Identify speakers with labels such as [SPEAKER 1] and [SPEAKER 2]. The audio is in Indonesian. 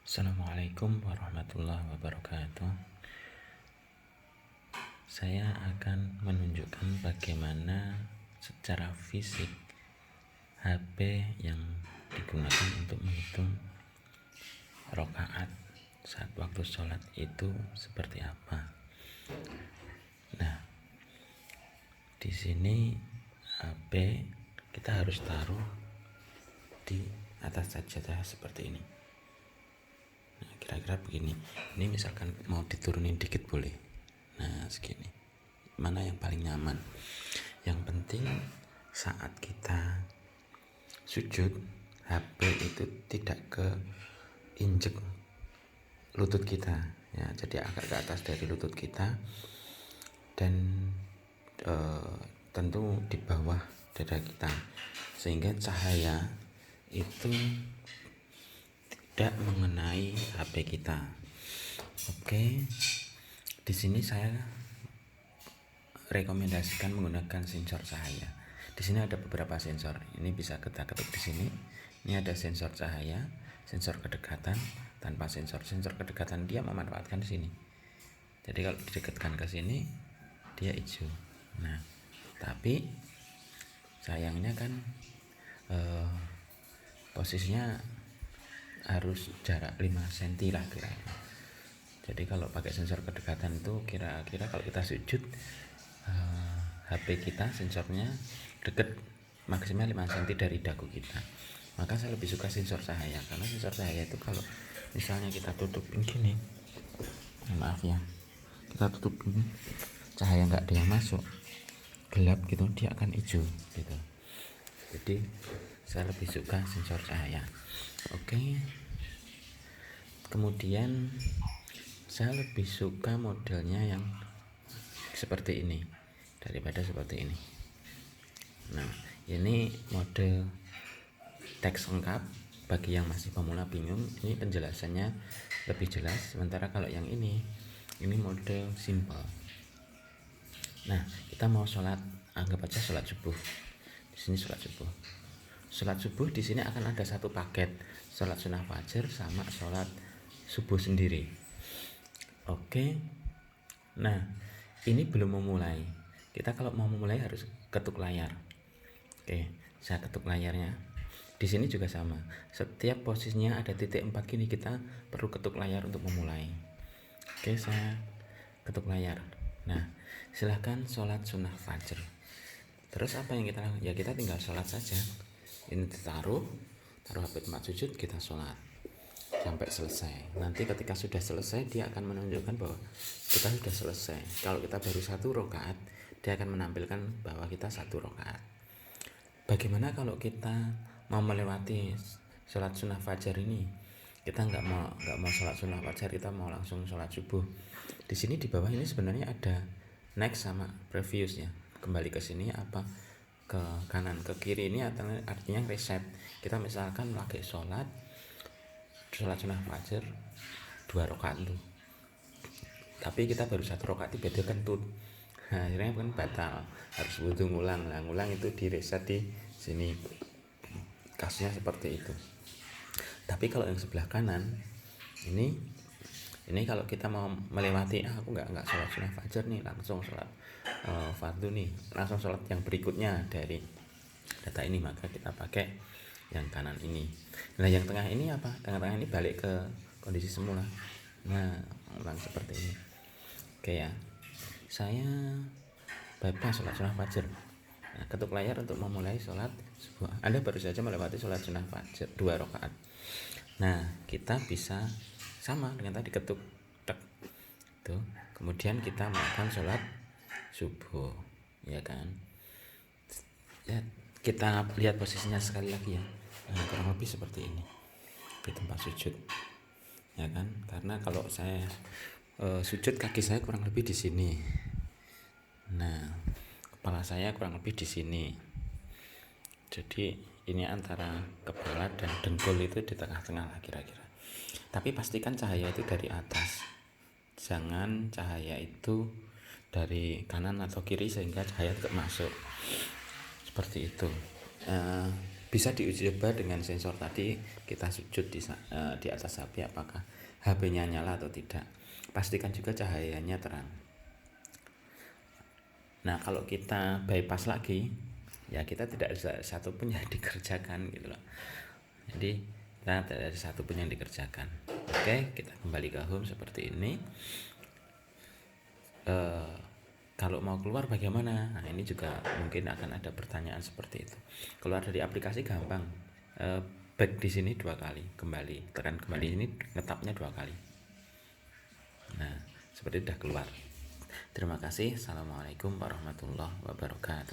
[SPEAKER 1] Assalamualaikum warahmatullahi wabarakatuh. Saya akan menunjukkan bagaimana secara fisik HP yang digunakan untuk menghitung rakaat saat waktu sholat itu seperti apa. Nah, di sini HP kita harus taruh di atas sajadah seperti ini. Nah, kira-kira begini. Ini misalkan mau diturunin dikit boleh. Nah, segini. Mana yang paling nyaman? Yang penting saat kita sujud, HP itu tidak ke injek lutut kita. Ya, jadi agak ke atas dari lutut kita dan tentu di bawah dada kita, sehingga cahaya itu tidak mengenai HP kita. Oke, di sini saya rekomendasikan menggunakan sensor cahaya. Di sini ada beberapa sensor. Ini bisa kita ketuk di sini. Ini ada sensor cahaya, sensor kedekatan, tanpa sensor. Sensor kedekatan dia memanfaatkan di sini. Jadi kalau didekatkan ke sini, dia hijau. Nah, tapi sayangnya kan posisinya harus jarak 5 cm lah kira-kira. Jadi kalau pakai sensor kedekatan itu kira-kira kalau kita sujud HP kita sensornya deket maksimal 5 cm dari dagu kita. Maka saya lebih suka sensor cahaya, karena sensor cahaya itu kalau misalnya kita tutupin gini, maaf ya, kita tutup gini, cahaya nggak ada yang masuk, gelap gitu, dia akan hijau gitu. Jadi saya lebih suka sensor cahaya. Oke. Kemudian saya lebih suka modelnya yang seperti ini daripada seperti ini. Nah, ini model teks lengkap. Bagi yang masih pemula bingung, ini penjelasannya lebih jelas. Sementara kalau yang ini model simple. Nah, kita mau sholat, anggap aja sholat subuh. Di sini sholat subuh. Sholat subuh di sini akan ada satu paket, sholat sunnah fajar sama sholat subuh sendiri. Oke. Nah, ini belum memulai. Kita kalau mau memulai harus ketuk layar. Oke, saya ketuk layarnya. Di sini juga sama. Setiap posisinya ada titik 4 gini, kita perlu ketuk layar untuk memulai. Oke, saya ketuk layar. Nah, silahkan sholat sunnah fajar. Terus apa yang kita lakukan? Ya kita tinggal sholat saja. Ini taruh HP tempat sujud, kita sholat sampai selesai. Nanti ketika sudah selesai, dia akan menunjukkan bahwa kita sudah selesai. Kalau kita baru 1 rakaat, dia akan menampilkan bahwa kita 1 rakaat. Bagaimana kalau kita mau melewati sholat sunnah fajar ini? Kita nggak mau sholat sunnah fajar, kita mau langsung sholat subuh. Di sini di bawah ini sebenarnya ada next sama previous ya. Kembali ke sini apa? Ke kanan, ke kiri ini artinya reset. Kita misalkan pakai sholat sunnah fajar 2 rakaat tuh, tapi kita baru 1 rakaat beda kentut. Nah, akhirnya kan batal, harus butuh ngulang. Nah, ngulang itu di reset di sini. Kasusnya seperti itu. Tapi kalau yang sebelah kanan ini kalau kita mau melewati, aku nggak sholat sunnah fajar nih, langsung sholat fardu nih, langsung sholat yang berikutnya dari data ini, maka kita pakai yang kanan ini. Nah, yang tengah ini apa? Tengah-tengah ini balik ke kondisi semula. Nah, ulang seperti ini. Oke ya. Saya bypass sholat sunnah fajar. Nah, ketuk layar untuk memulai sholat subuh. Anda baru saja melewati sholat sunnah fajar 2 rakaat. Nah, kita bisa sama dengan tadi, ketuk tek. Tuh. Kemudian kita melakukan sholat subuh, ya kan? Ya, kita lihat posisinya sekali lagi ya. Nah, kurang lebih seperti ini di tempat sujud, ya kan? Karena kalau saya sujud, kaki saya kurang lebih di sini. Nah, kepala saya kurang lebih di sini. Jadi ini antara kepala dan dengkul itu di tengah-tengah lah kira-kira. Tapi pastikan cahaya itu dari atas. Jangan cahaya itu dari kanan atau kiri sehingga cahaya tidak masuk. Seperti itu. bisa diuji coba dengan sensor tadi. Kita sujud di atas HP, apakah HP-nya nyala atau tidak. Pastikan juga cahayanya terang. Nah, kalau kita bypass lagi, ya kita tidak ada satupun yang dikerjakan gitu loh. Jadi kita tidak ada satupun yang dikerjakan. Oke, kita kembali ke home seperti ini. Kalau mau keluar bagaimana? Nah, ini juga mungkin akan ada pertanyaan seperti itu. Keluar dari aplikasi gampang. Back di sini 2 kali, kembali, tekan kembali ini, ngetapnya 2 kali. Nah, seperti sudah keluar. Terima kasih. Assalamualaikum warahmatullahi wabarakatuh.